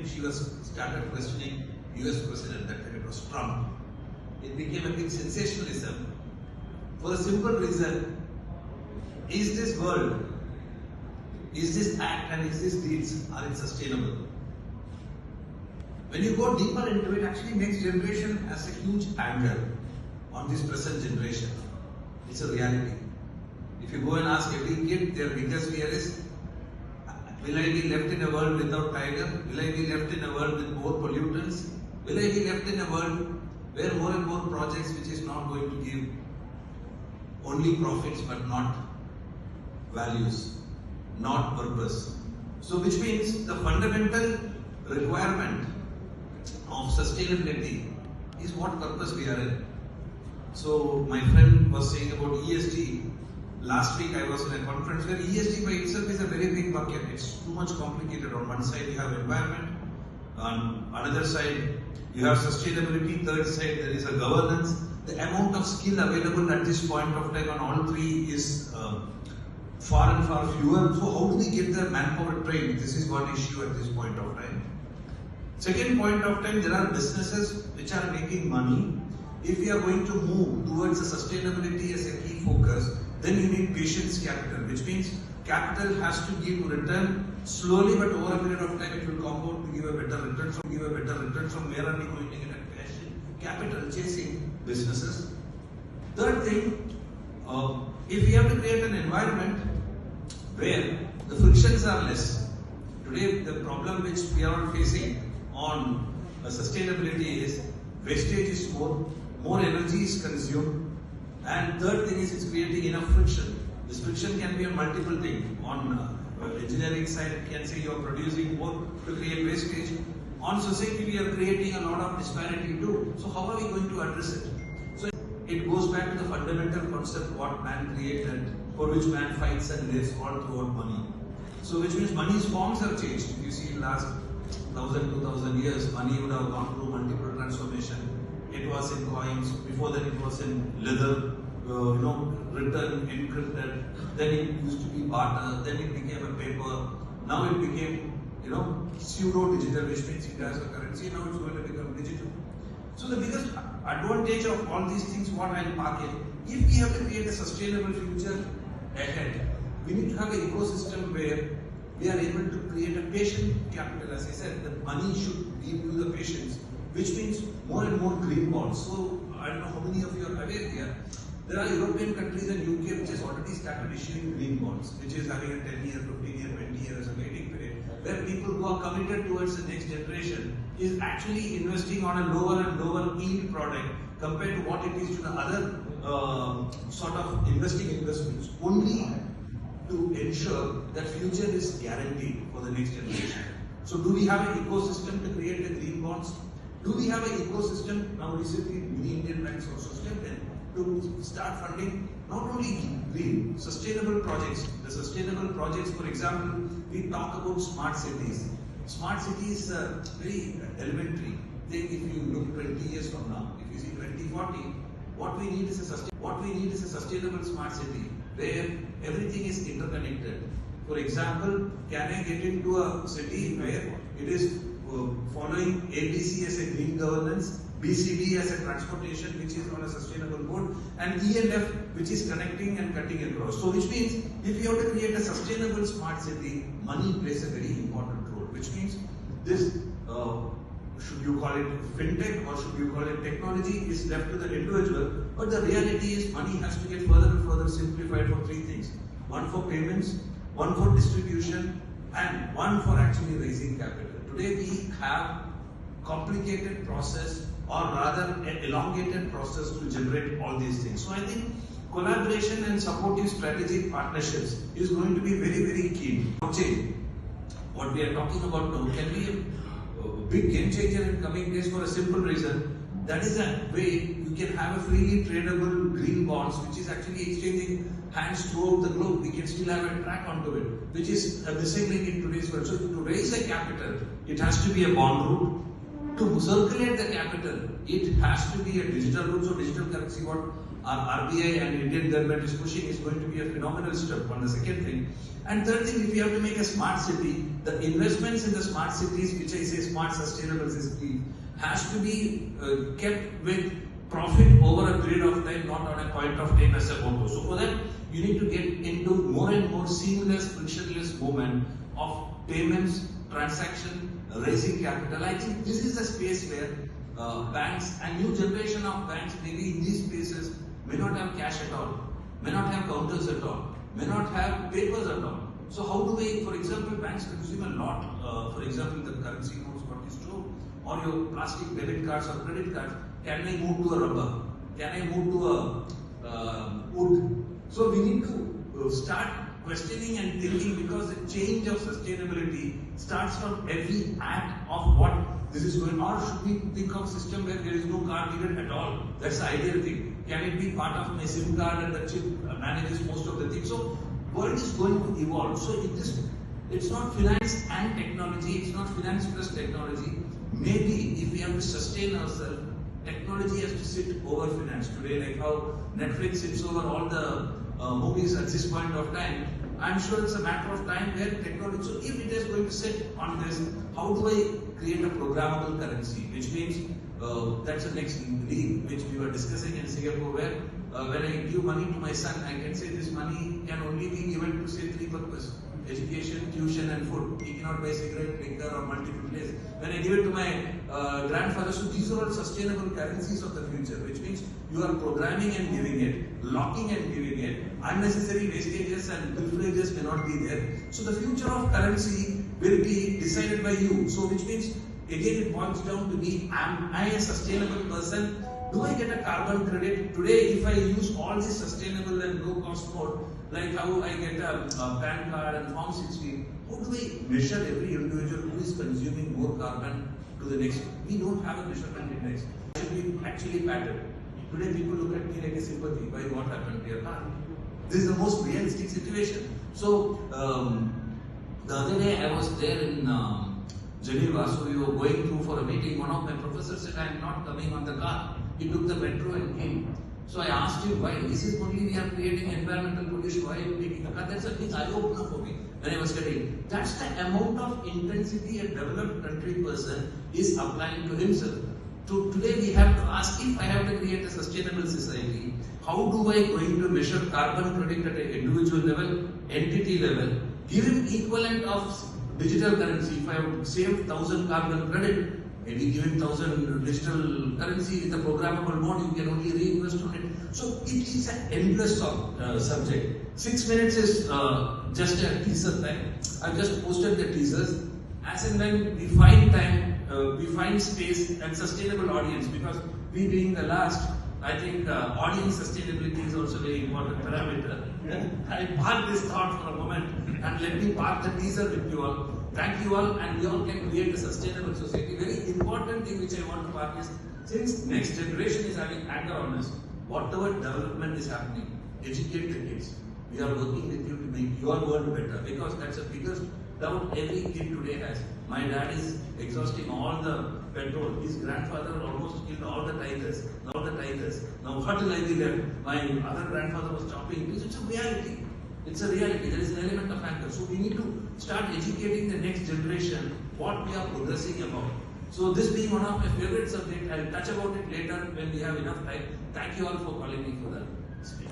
she was started questioning US President, that time it was Trump. It became a big sensationalism for a simple reason. Is this world, is this act and is this deeds, are it sustainable? When you go deeper into it, actually next generation has a huge anger on this present generation. It's a reality. If you go and ask every kid, their biggest fear is, will I be left in a world without tiger? Will I be left in a world with more pollutants? Will I be left in a world where more and more projects which is not going to give only profits but not values, not purpose? So which means the fundamental requirement of sustainability is what purpose we are in. So my friend was saying about ESG. Last week I was in a conference where ESG by itself is a very big bucket. It's too much complicated. On one side you have environment, on another side you have sustainability, third side there is a governance. The amount of skill available at this point of time on all three is far and far fewer. So how do we get the manpower trained? This is one issue at this point of time. Second point of time, there are businesses which are making money. If we are going to move towards a sustainability as a key focus, then you need patience capital, which means capital has to give return slowly, but over a period of time it will compound to give a better return. So from where are we going to get a capital chasing businesses? Third thing, if we have to create an environment where the frictions are less. Today the problem which we are all facing on sustainability is wastage is more energy is consumed, and third thing is it's creating enough friction. This friction can be on multiple things. On engineering side, it can say you are producing more to create wastage. On society, we are creating a lot of disparity too. So how are we going to address it? So it goes back to the fundamental concept what man created, for which man fights and lives all throughout money. So which means money's forms have changed. If you see in last 1000, 2000 years, money would have gone through multiple transformation. It was in coins, before that it was in leather, written, encrypted, then it used to be barter, then it became a paper, now it became, pseudo-digital, which means it has a currency, now it's going to become digital. So the biggest advantage of all these things, what I'll park in, if we have to create a sustainable future ahead, we need to have an ecosystem where we are able to create a patient capital. As I said, that money should give you the patience, which means more and more green bonds. So I don't know how many of you are aware here. There are European countries and UK which has already started issuing green bonds, which is having a 10-year, 15-year, 20-year as a waiting period, where people who are committed towards the next generation is actually investing on a lower and lower yield product compared to what it is to the other sort of investments, only to ensure that future is guaranteed for the next generation. So do we have an ecosystem to create the green bonds? Do we have an ecosystem? Now recently many Indian banks also stepped in to start funding not only green, sustainable projects. The sustainable projects, for example, we talk about smart cities. Smart cities are very elementary. Then if you look 20 years from now, if you see 2040, what we need is a sustainable smart city where everything is interconnected. For example, can I get into a city where it is following ABC as a green governance, BCD as a transportation which is on a sustainable mode, and E&F which is connecting and cutting across. So which means if you have to create a sustainable smart city, money plays a very important role, which means this should you call it fintech or should you call it technology is left to the individual, but the reality is money has to get further and further simplified for three things. One for payments, one for distribution, and one for actually raising capital. Today we have complicated process, or rather an elongated process to generate all these things. So I think collaboration and supportive strategic partnerships is going to be very, very key. What we are talking about now can be a big game changer in coming days for a simple reason. That is a way you can have a freely tradable green bonds which is actually exchanging hands throughout the globe. We can still have a track onto it, which is a missing link in today's world. So to raise a capital, it has to be a bond route. To circulate the capital, it has to be a digital route. So digital currency, what our RBI and Indian government is pushing is going to be a phenomenal step on the second thing. And third thing, if we have to make a smart city, the investments in the smart cities, which I say smart sustainable cities, has to be kept with profit over a period of time, not on a point of time as a motto. So for that, you need to get into more and more seamless, frictionless movement of payments, transaction, raising capital. I think this is the space where banks and new generation of banks, maybe in these spaces, may not have cash at all, may not have counters at all, may not have papers at all. So how do we, for example, banks consume a lot, for example, the currency notes, what is true, or your plastic debit cards or credit cards, can I move to a rubber? Can I move to a wood? So we need to start questioning and thinking, because the change of sustainability starts from every act of what this is going on. Or should we think of system where there is no card needed at all? That's the ideal thing. Can it be part of my SIM card and the chip manages most of the things? So world is going to evolve. So it's not finance and technology, it's not finance plus technology. Maybe if we have to sustain ourselves, technology has to sit over finance. Today, like how Netflix sits over all the movies at this point of time, I'm sure it's a matter of time where technology, so if it is going to sit on this, how do I create a programmable currency? Which means that's the next league which we were discussing in Singapore, where when I give money to my son, I can say this money can only be given to say three purposes: education, tuition and food. He cannot buy cigarette, liquor or multiple places. When I give it to my grandfather, so these are all sustainable currencies of the future, which means you are programming and giving it, locking and giving it, unnecessary wastages and pilferages may not be there. So the future of currency will be decided by you. So which means, again, it boils down to me, am I a sustainable person? Do I get a carbon credit? Today, if I use all this sustainable and low cost mode, like how I get a PAN card and Form 16, how do I measure every individual who is consuming more carbon to the next? We don't have a measurement index. It should be actually patterned. Today, people look at me like a sympathy. Why, what happened to your car? This is the most realistic situation. So, the other day I was there in Geneva, so we were going through for a meeting. One of my professors said, I am not coming on the car. He took the metro and came. So I asked him, why? This is only we are creating environmental pollution. Why are you taking a car? That's a big eye-opener for me when I was studying. That's the amount of intensity a developed country person is applying to himself. So today we have to ask, if I have to create a sustainable society, how do I going to measure carbon credit at an individual level, entity level, give him equivalent of digital currency? If I have saved 1,000 carbon credit, maybe give him 1,000 digital currency with a programmable mode, you can only reinvest on it. So it is an endless subject. 6 minutes is just a teaser time. I've just posted the teasers. As and when we find time, we find space and sustainable audience, because we being the last, I think audience sustainability is also a very important parameter. I park this thought for a moment and let me park the teaser with you all. Thank you all, and we all can create a sustainable society. Very important thing which I want to park is, since next generation is having anger on us, whatever development is happening, educate the kids. We are working with you to make your world better, because that's the biggest doubt every kid today has. My dad is exhausting all the petrol. His grandfather almost killed all the tigers. Now what will I be left? My other grandfather was chopping. It's a reality. It's a reality. There is an element of anger. So we need to start educating the next generation what we are progressing about. So this being one of my favorite subjects, I'll touch about it later when we have enough time. Thank you all for calling me for the speech.